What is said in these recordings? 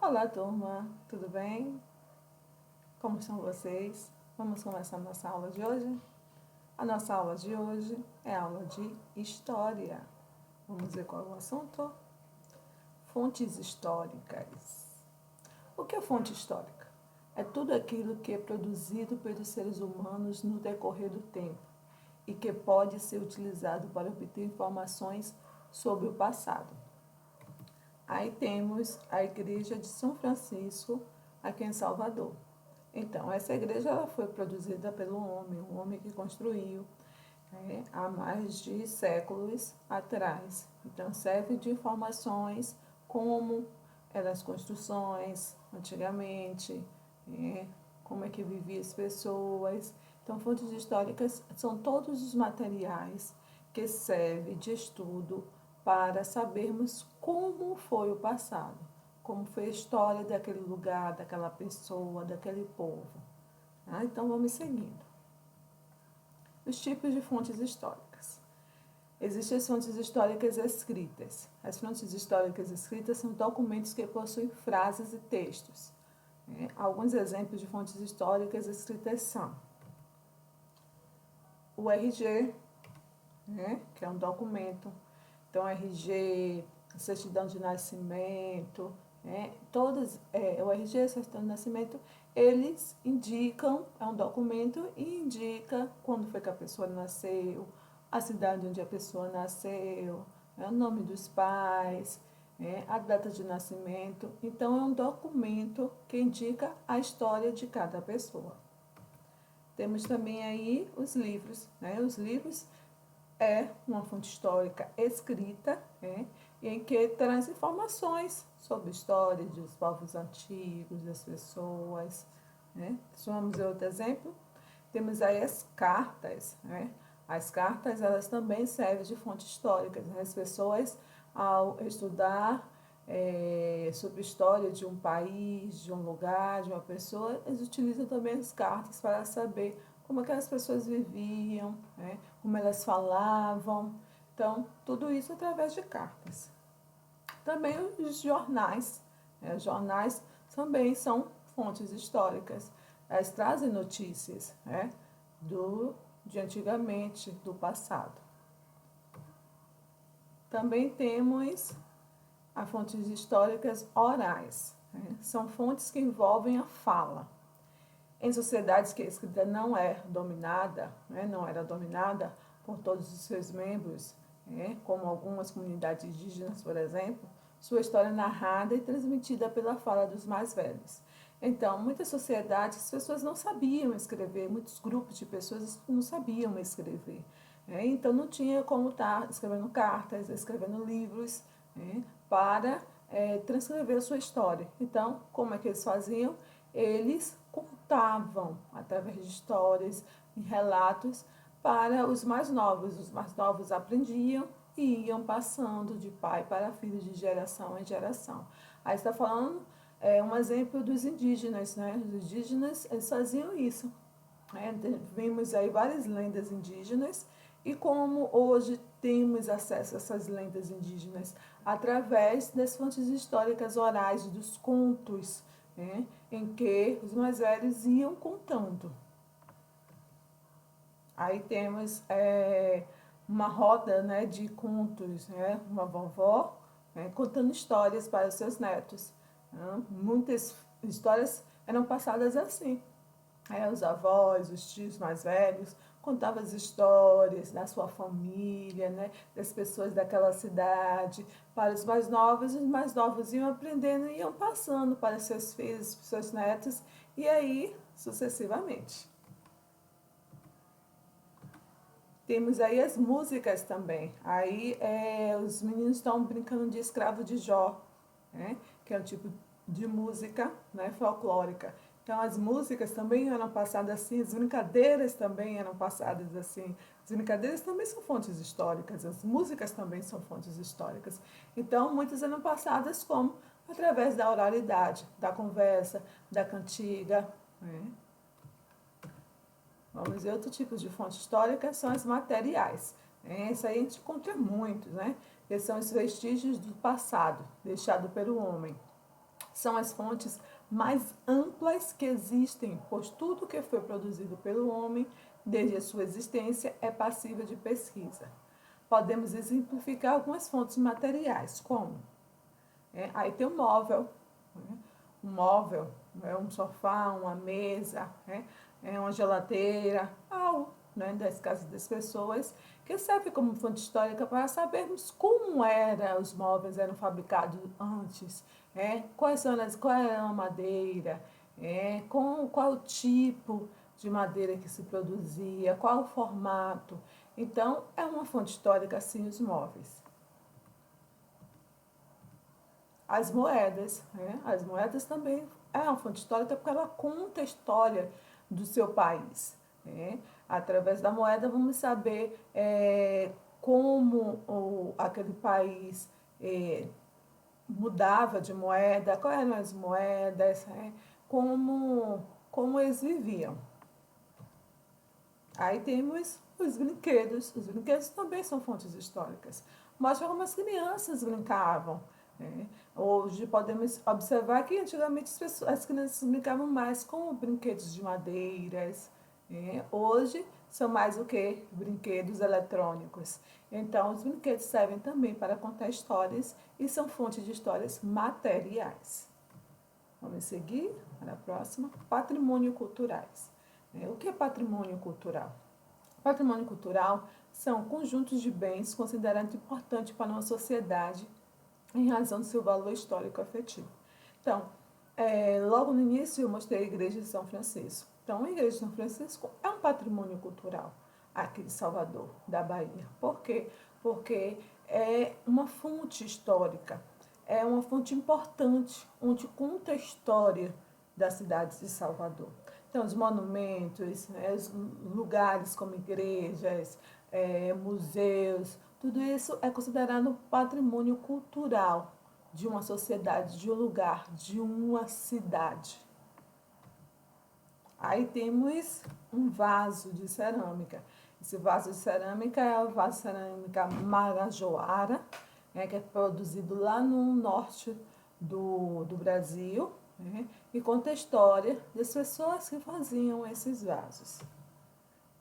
Olá, turma, tudo bem? Como estão vocês? Vamos começar a nossa aula de hoje? A nossa aula de hoje é a aula de História. Vamos ver qual é o assunto? Fontes históricas. O que é fonte histórica? É tudo aquilo que é produzido pelos seres humanos no decorrer do tempo e que pode ser utilizado para obter informações sobre o passado. Aí temos a Igreja de São Francisco, aqui em Salvador. Então, essa igreja ela foi produzida pelo homem, um homem que construiu há mais de séculos atrás. Então, serve de informações como eram as construções antigamente, como é que viviam as pessoas. Então, fontes históricas são todos os materiais que servem de estudo para sabermos como foi o passado, como foi a história daquele lugar, daquela pessoa, daquele povo. Então, vamos seguindo. Os tipos de fontes históricas. Existem as fontes históricas escritas. As fontes históricas escritas são documentos que possuem frases e textos. Alguns exemplos de fontes históricas escritas são o RG, que é um documento. Então, RG, certidão de nascimento, o RG, a certidão de nascimento, eles indicam, é um documento e indica quando foi que a pessoa nasceu, a cidade onde a pessoa nasceu, o nome dos pais, a data de nascimento. Então, é um documento que indica a história de cada pessoa. Temos também aí os livros. Os livros é uma fonte histórica escrita, em que traz informações sobre a história dos povos antigos, das pessoas. Vamos ver outro exemplo. Temos aí as cartas. As cartas, elas também servem de fonte histórica. As pessoas, ao estudar sobre a história de um país, de um lugar, de uma pessoa, eles utilizam também as cartas para saber como aquelas pessoas viviam, como elas falavam. Então, tudo isso através de cartas. Também os jornais. Os jornais também são fontes históricas. Elas trazem notícias de antigamente, do passado. Também temos as fontes históricas orais. São fontes que envolvem a fala. Em sociedades que a escrita não era dominada por todos os seus membros, como algumas comunidades indígenas, por exemplo, sua história é narrada e transmitida pela fala dos mais velhos. Então, muitas sociedades, as pessoas não sabiam escrever, muitos grupos de pessoas não sabiam escrever. Então, não tinha como estar escrevendo cartas, escrevendo livros para transcrever a sua história. Então, como é que eles faziam? Eles contavam através de histórias e relatos para os mais novos. Os mais novos aprendiam e iam passando de pai para filho, de geração em geração. Aí está falando um exemplo dos indígenas, Os indígenas, eles faziam isso. Vimos aí várias lendas indígenas e como hoje temos acesso a essas lendas indígenas através das fontes históricas orais, dos contos, em que os mais velhos iam contando. Aí temos uma roda de contos, uma vovó contando histórias para os seus netos. Muitas histórias eram passadas assim. Os avós, os tios mais velhos contavam as histórias da sua família, das pessoas daquela cidade, para os mais novos iam aprendendo e iam passando para seus filhos, para seus netos, e aí sucessivamente. Temos aí as músicas também. Aí os meninos estão brincando de escravo de Jó, que é um tipo de música folclórica. Então, as músicas também eram passadas assim, as brincadeiras também eram passadas assim. As brincadeiras também são fontes históricas, as músicas também são fontes históricas. Então, muitas eram passadas como? Através da oralidade, da conversa, da cantiga. Vamos ver outro tipo de fonte histórica, são as materiais. Isso aí a gente encontra muitos, que são os vestígios do passado, deixado pelo homem. são as fontes mais amplas que existem, pois tudo que foi produzido pelo homem, desde a sua existência, é passível de pesquisa. Podemos exemplificar algumas fontes materiais, como aí tem o móvel, né? Um móvel é um sofá, uma mesa, é uma geladeira, algo, né, das casas das pessoas, que serve como fonte histórica para sabermos como os móveis eram fabricados antes, qual era a madeira, qual o tipo de madeira que se produzia, qual o formato. Então, é uma fonte histórica, sim, os móveis. As moedas, as moedas também é uma fonte histórica porque ela conta a história do seu país. Através da moeda vamos saber como aquele país mudava de moeda, quais eram as moedas, como eles viviam. Aí temos os brinquedos também são fontes históricas. Mostra como as crianças brincavam. Hoje podemos observar que antigamente as crianças brincavam mais com brinquedos de madeiras. Hoje são mais o que? Brinquedos eletrônicos. Então, os brinquedos servem também para contar histórias e são fontes de histórias materiais. Vamos seguir para a próxima. Patrimônio culturais. O que é patrimônio cultural? Patrimônio cultural são conjuntos de bens considerados importantes para uma sociedade em razão do seu valor histórico afetivo. Então, logo no início eu mostrei a Igreja de São Francisco. Então, a Igreja de São Francisco é um patrimônio cultural aqui de Salvador, da Bahia. Por quê? Porque é uma fonte histórica, é uma fonte importante, onde conta a história da cidade de Salvador. Então, os monumentos, os lugares como igrejas, museus, tudo isso é considerado patrimônio cultural de uma sociedade, de um lugar, de uma cidade. Aí temos um vaso de cerâmica. Esse vaso de cerâmica é o vaso de cerâmica Marajoara, que é produzido lá no norte do Brasil, e conta a história das pessoas que faziam esses vasos.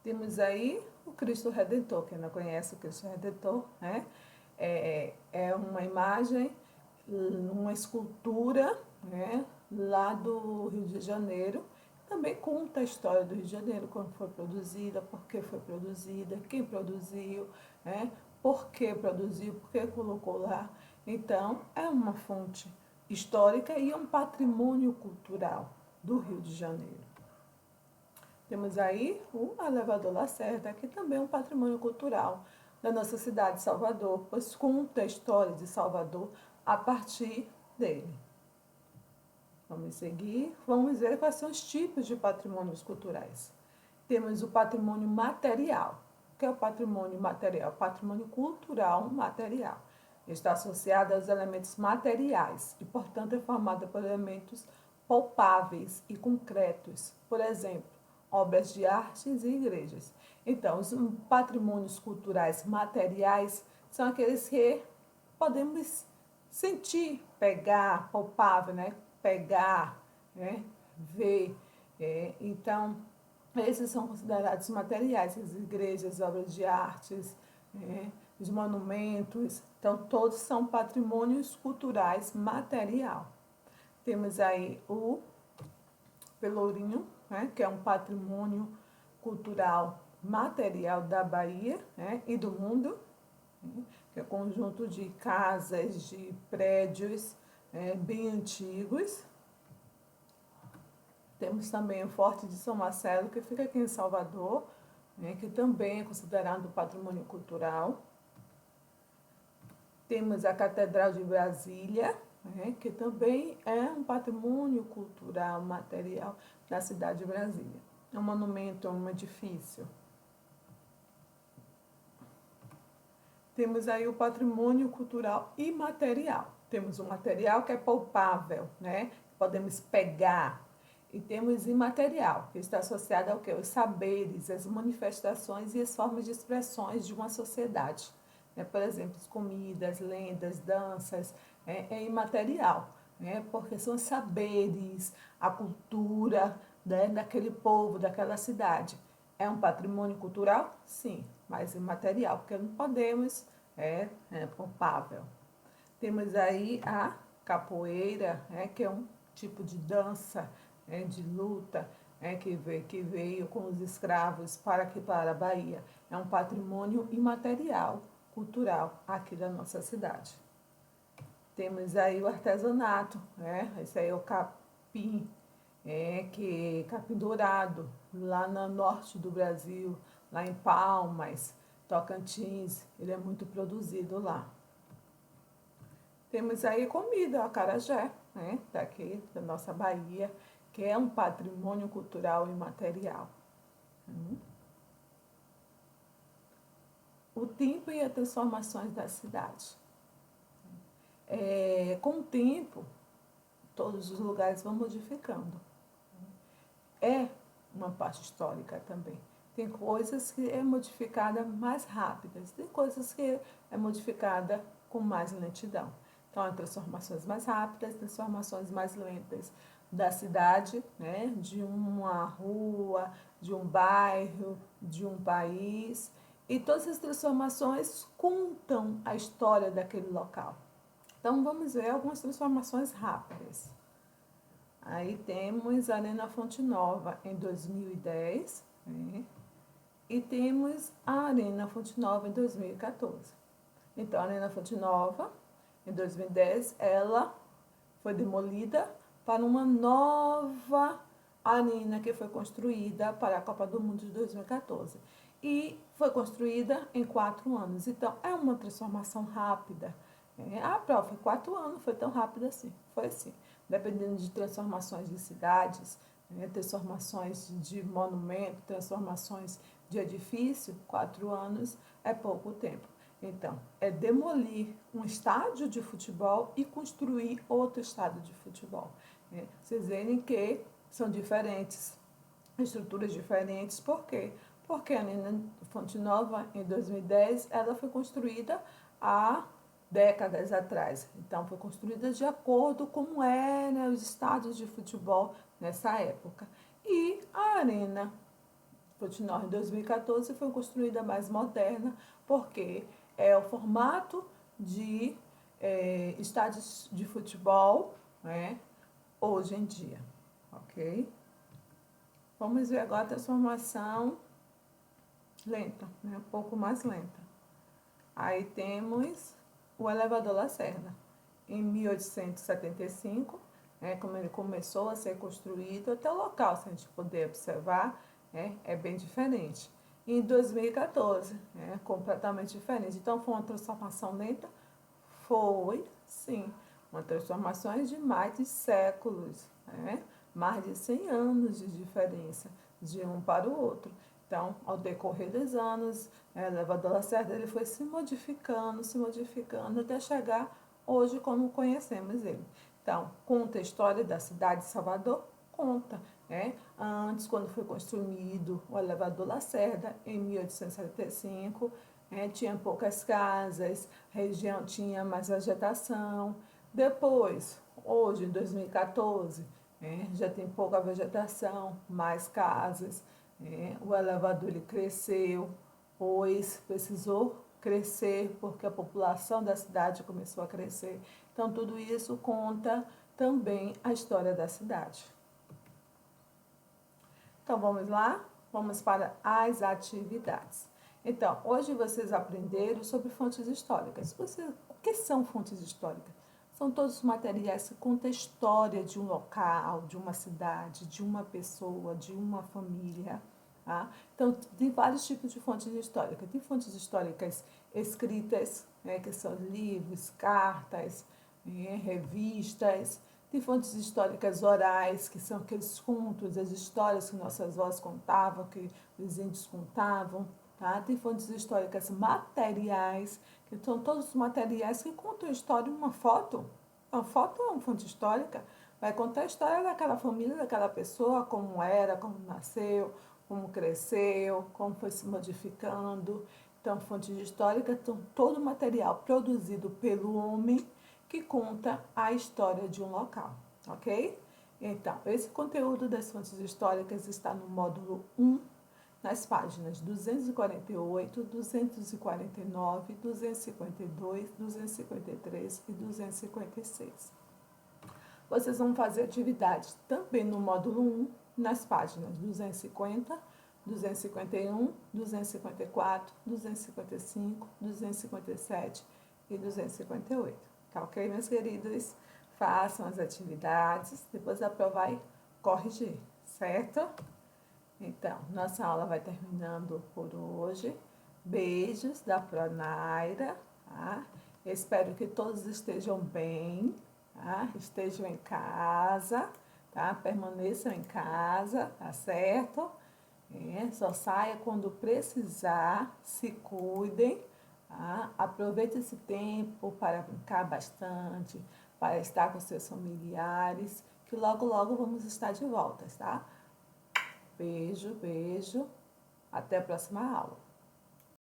Temos aí o Cristo Redentor. Quem não conhece o Cristo Redentor, é uma imagem, uma escultura, lá do Rio de Janeiro. Também conta a história do Rio de Janeiro, como foi produzida, por que foi produzida, quem produziu, por que produziu, por que colocou lá. Então, é uma fonte histórica e é um patrimônio cultural do Rio de Janeiro. Temos aí o elevador Lacerda, que também é um patrimônio cultural da nossa cidade de Salvador, pois conta a história de Salvador a partir dele. Vamos seguir, vamos ver quais são os tipos de patrimônios culturais. Temos o patrimônio material. O que é o patrimônio material? Patrimônio cultural material. Está associado aos elementos materiais e, portanto, é formado por elementos palpáveis e concretos. Por exemplo, obras de artes e igrejas. Então, os patrimônios culturais materiais são aqueles que podemos sentir, pegar, palpável, pegar, ver. Então, esses são considerados materiais, as igrejas, as obras de artes, os monumentos. Então, todos são patrimônios culturais material. Temos aí o Pelourinho, que é um patrimônio cultural material da Bahia, e do mundo, que é um conjunto de casas, de prédios bem antigos. Temos também o Forte de São Marcelo, que fica aqui em Salvador, que também é considerado patrimônio cultural. Temos a Catedral de Brasília, que também é um patrimônio cultural material da cidade de Brasília. É um monumento, um edifício. Temos aí o patrimônio cultural imaterial. Temos o material que é palpável, podemos pegar. E temos imaterial, que está associado ao quê? Os saberes, as manifestações e as formas de expressões de uma sociedade. Por exemplo, as comidas, lendas, danças, é imaterial. né? Porque são os saberes, a cultura, né, daquele povo, daquela cidade. É um patrimônio cultural? Sim, mas imaterial, porque não podemos, é palpável. Temos aí a capoeira, que é um tipo de dança, de luta, que veio com os escravos para aqui para a Bahia. É um patrimônio imaterial, cultural, aqui da nossa cidade. Temos aí o artesanato, esse aí é o capim, capim dourado, lá no norte do Brasil, lá em Palmas, Tocantins, ele é muito produzido lá. Temos aí comida, o acarajé, daqui da nossa Bahia, que é um patrimônio cultural imaterial. O tempo e as transformações da cidade. Com o tempo, todos os lugares vão modificando. É uma parte histórica também. Tem coisas que é modificada mais rápidas, tem coisas que é modificada com mais lentidão. Então, há transformações mais rápidas, transformações mais lentas da cidade, de uma rua, de um bairro, de um país. E todas as transformações contam a história daquele local. Então, vamos ver algumas transformações rápidas. Aí temos a Arena Fonte Nova em 2010, e temos a Arena Fonte Nova em 2014. Então, a Arena Fonte Nova, em 2010, ela foi demolida para uma nova arena que foi construída para a Copa do Mundo de 2014. E foi construída em 4 anos. Então, é uma transformação rápida. A prova foi 4 anos, foi tão rápida assim. Foi assim. Dependendo de transformações de cidades, transformações de monumento, transformações de edifício, 4 anos é pouco tempo. Então, é demolir um estádio de futebol e construir outro estádio de futebol. Vocês verem que são diferentes, estruturas diferentes. Por quê? Porque a Arena Fonte Nova, em 2010, ela foi construída há décadas atrás. Então, foi construída de acordo com como eram os estádios de futebol nessa época. E a Arena Fonte Nova, em 2014, foi construída mais moderna, porque é o formato de estádios de futebol, hoje em dia, ok? Vamos ver agora a transformação lenta, um pouco mais lenta. Aí temos o elevador Lacerda. Em 1875, como ele começou a ser construído, até o local, se a gente puder observar, é bem diferente. Em 2014, completamente diferente. Então, foi uma transformação lenta? Foi, sim. Uma transformação de mais de séculos, mais de 100 anos de diferença de um para o outro. Então, ao decorrer dos anos, o elevador Lacerda ele foi se modificando, até chegar hoje como conhecemos ele. Então, conta a história da cidade de Salvador? Conta. Antes, quando foi construído o elevador Lacerda, em 1875, tinha poucas casas, a região tinha mais vegetação. Depois, hoje, em 2014, já tem pouca vegetação, mais casas. O elevador ele cresceu, pois precisou crescer porque a população da cidade começou a crescer. Então, tudo isso conta também a história da cidade. Então, vamos lá? Vamos para as atividades. Então, hoje vocês aprenderam sobre fontes históricas. O que são fontes históricas? São todos os materiais que contam a história de um local, de uma cidade, de uma pessoa, de uma família. Tá? Então, tem vários tipos de fontes históricas. Tem fontes históricas escritas, que são livros, cartas, revistas. Tem fontes históricas orais, que são aqueles contos, as histórias que nossas avós contavam, que os índios contavam. Tá? Tem fontes históricas materiais, que são todos os materiais que contam a história. Uma foto é uma fonte histórica, vai contar a história daquela família, daquela pessoa, como era, como nasceu, como cresceu, como foi se modificando. Então, fontes históricas são todo o material produzido pelo homem que conta a história de um local, ok? Então, esse conteúdo das fontes históricas está no módulo 1, nas páginas 248, 249, 252, 253 e 256. Vocês vão fazer atividades também no módulo 1, nas páginas 250, 251, 254, 255, 257 e 258. Tá ok, meus queridos? Façam as atividades, depois a prova vai corrigir, certo? Então, nossa aula vai terminando por hoje. Beijos da Pronaira, tá? Espero que todos estejam bem, tá? Estejam em casa, tá? Permaneçam em casa, tá certo? Só saia quando precisar, se cuidem, tá? Aproveite esse tempo para brincar bastante, para estar com seus familiares, que logo, logo vamos estar de volta, tá? Beijo, beijo. Até a próxima aula.